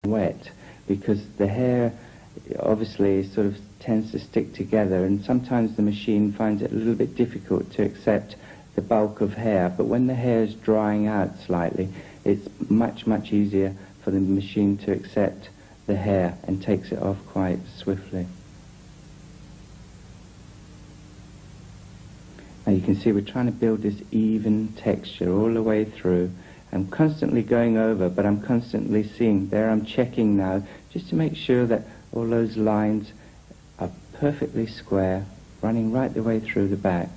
wet, because the hair obviously sort of tends to stick together, and sometimes the machine finds it a little bit difficult to accept the bulk of hair, but when the hair is drying out slightly, it's much easier for the machine to accept the hair and takes it off quite swiftly. Now you can see we're trying to build this even texture all the way through. I'm constantly going over, but I'm constantly seeing. There I'm checking now, just to make sure that all those lines are perfectly square, running right the way through the back.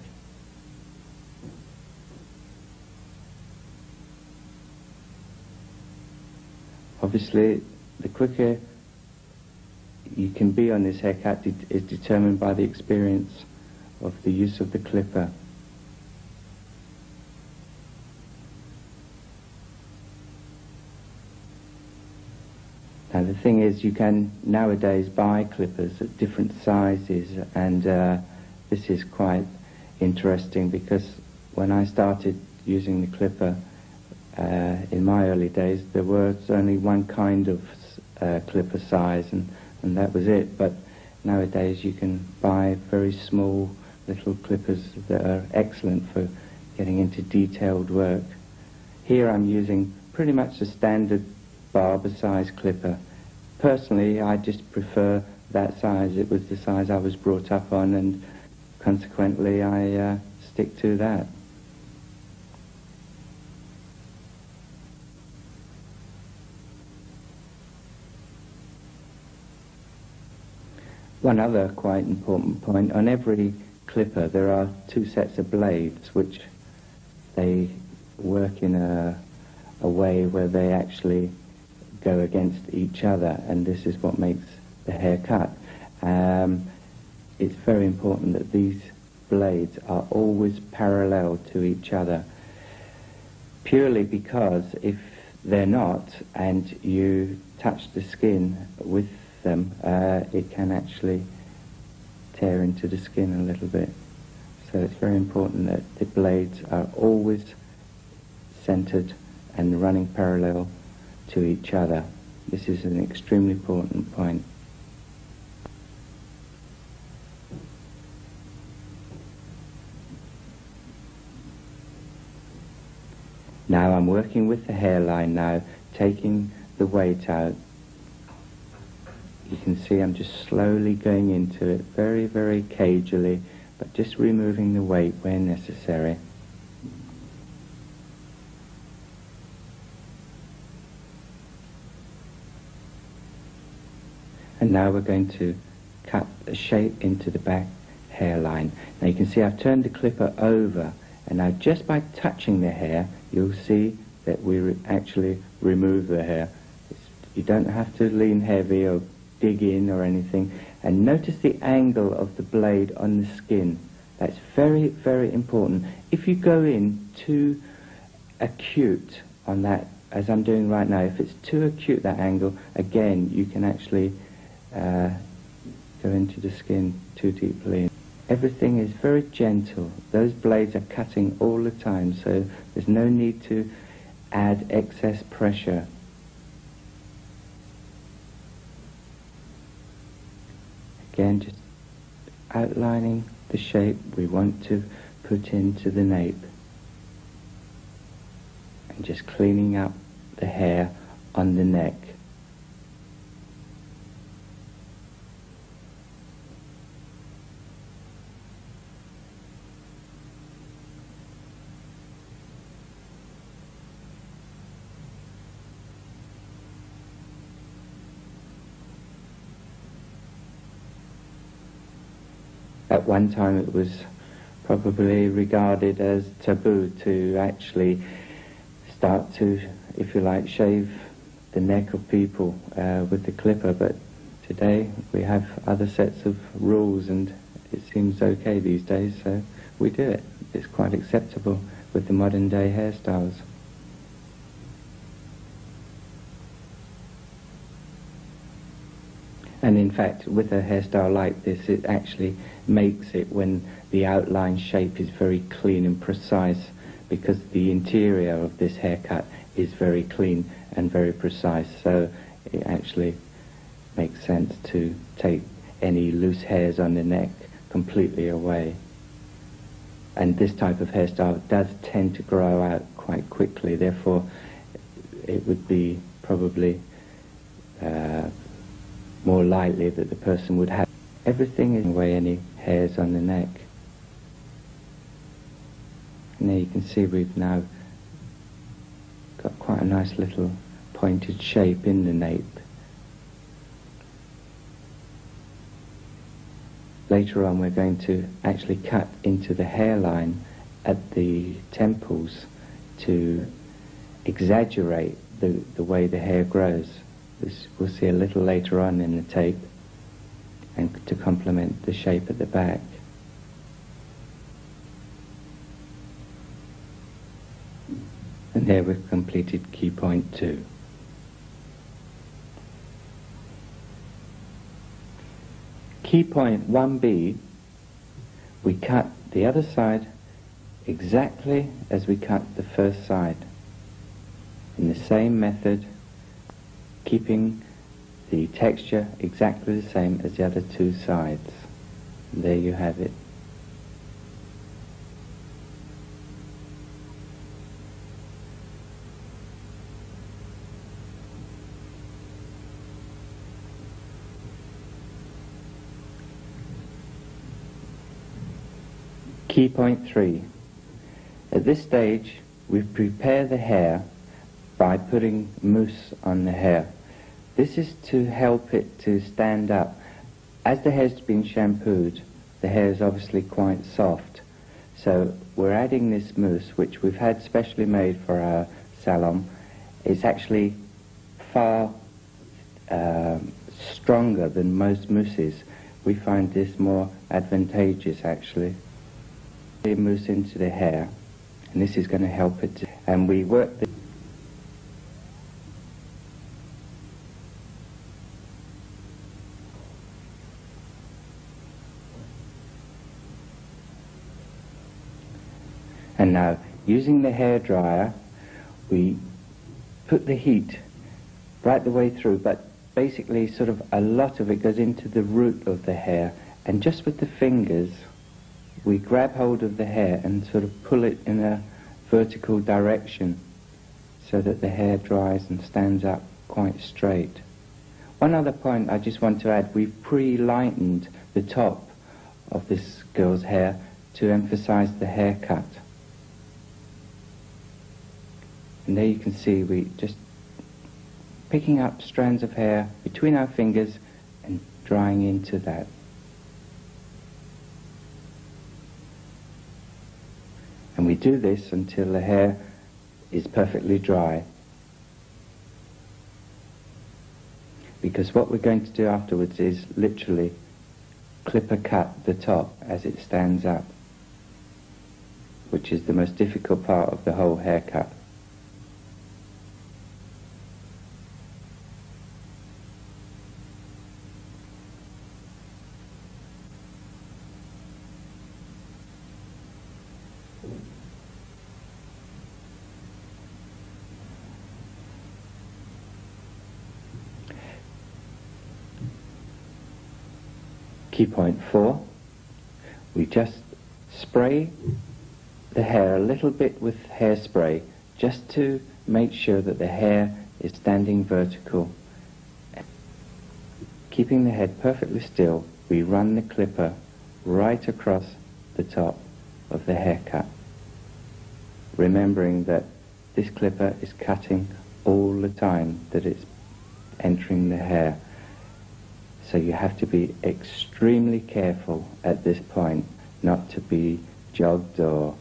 Obviously, the quicker you can be on this haircut is determined by the experience of the use of the clipper. Now the thing is, you can nowadays buy clippers at different sizes, and this is quite interesting, because when I started using the clipper in my early days, there was only one kind of clipper size, and that was it. But nowadays you can buy very small little clippers that are excellent for getting into detailed work. Here I'm using pretty much the standard barber size clipper. Personally, I just prefer that size. It was the size I was brought up on, and consequently I stick to that. One other quite important point: on every clipper there are two sets of blades, which they work in a way where they actually go against each other, and this is what makes the hair cut. It's very important that these blades are always parallel to each other, purely because if they're not, and you touch the skin with them, it can actually tear into the skin a little bit. So it's very important that the blades are always centered and running parallel to each other. This is an extremely important point. Now I'm working with the hairline now, taking the weight out. You can see I'm just slowly going into it, very cagily, but just removing the weight where necessary. And now we're going to cut a shape into the back hairline. Now you can see I've turned the clipper over, and now just by touching the hair, you'll see that we actually remove the hair. You don't have to lean heavy or dig in or anything. And notice the angle of the blade on the skin. That's very important. If you go in too acute on that, as I'm doing right now, if it's too acute, that angle, again, you can actually go into the skin too deeply. Everything is very gentle. Those blades are cutting all the time, so there's no need to add excess pressure. Again, just outlining the shape we want to put into the nape, and just cleaning up the hair on the neck. At one time it was probably regarded as taboo to actually start to, if you like, shave the neck of people with the clipper, but today we have other sets of rules, and it seems okay these days, so we do it. It's quite acceptable with the modern day hairstyles. And in fact, with a hairstyle like this, it actually makes it when the outline shape is very clean and precise, because the interior of this haircut is very clean and very precise. So it actually makes sense to take any loose hairs on the neck completely away. And this type of hairstyle does tend to grow out quite quickly, therefore it would be probably more likely that the person would have everything away, any hairs on the neck. And there you can see we've now got quite a nice little pointed shape in the nape. Later on we're going to actually cut into the hairline at the temples to exaggerate the way the hair grows. This we'll see a little later on in the tape, and to complement the shape at the back. And there we've completed key point 2. Key point 1B, we cut the other side exactly as we cut the first side, in the same method, keeping the texture exactly the same as the other two sides. And there you have it. Key point 3. At this stage, we prepare the hair by putting mousse on the hair. This is to help it to stand up. As the hair's been shampooed, the hair is obviously quite soft. So we're adding this mousse, which we've had specially made for our salon. It's actually far stronger than most mousses. We find this more advantageous, actually. The mousse into the hair, and this is going to help it. And we work the And now, using the hairdryer, we put the heat right the way through, but basically sort of a lot of it goes into the root of the hair, and just with the fingers we grab hold of the hair and sort of pull it in a vertical direction so that the hair dries and stands up quite straight. One other point I just want to add, we've pre-lightened the top of this girl's hair to emphasize the haircut. And there you can see we just picking up strands of hair between our fingers and drying into that. And we do this until the hair is perfectly dry. Because what we're going to do afterwards is literally clipper cut the top as it stands up, which is the most difficult part of the whole haircut. Key point 4, we just spray the hair a little bit with hairspray just to make sure that the hair is standing vertical. Keeping the head perfectly still, we run the clipper right across the top of the haircut, remembering that this clipper is cutting all the time that it's entering the hair. So you have to be extremely careful at this point not to be jogged or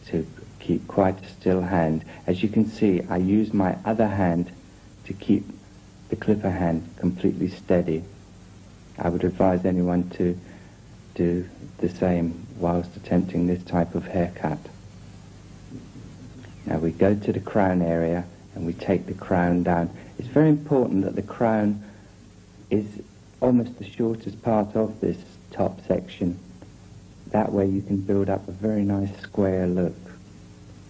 to keep quite a still hand. As you can see, I use my other hand to keep the clipper hand completely steady. I would advise anyone to do the same whilst attempting this type of haircut. Now we go to the crown area and we take the crown down. It's very important that the crown is almost the shortest part of this top section. That way you can build up a very nice square look.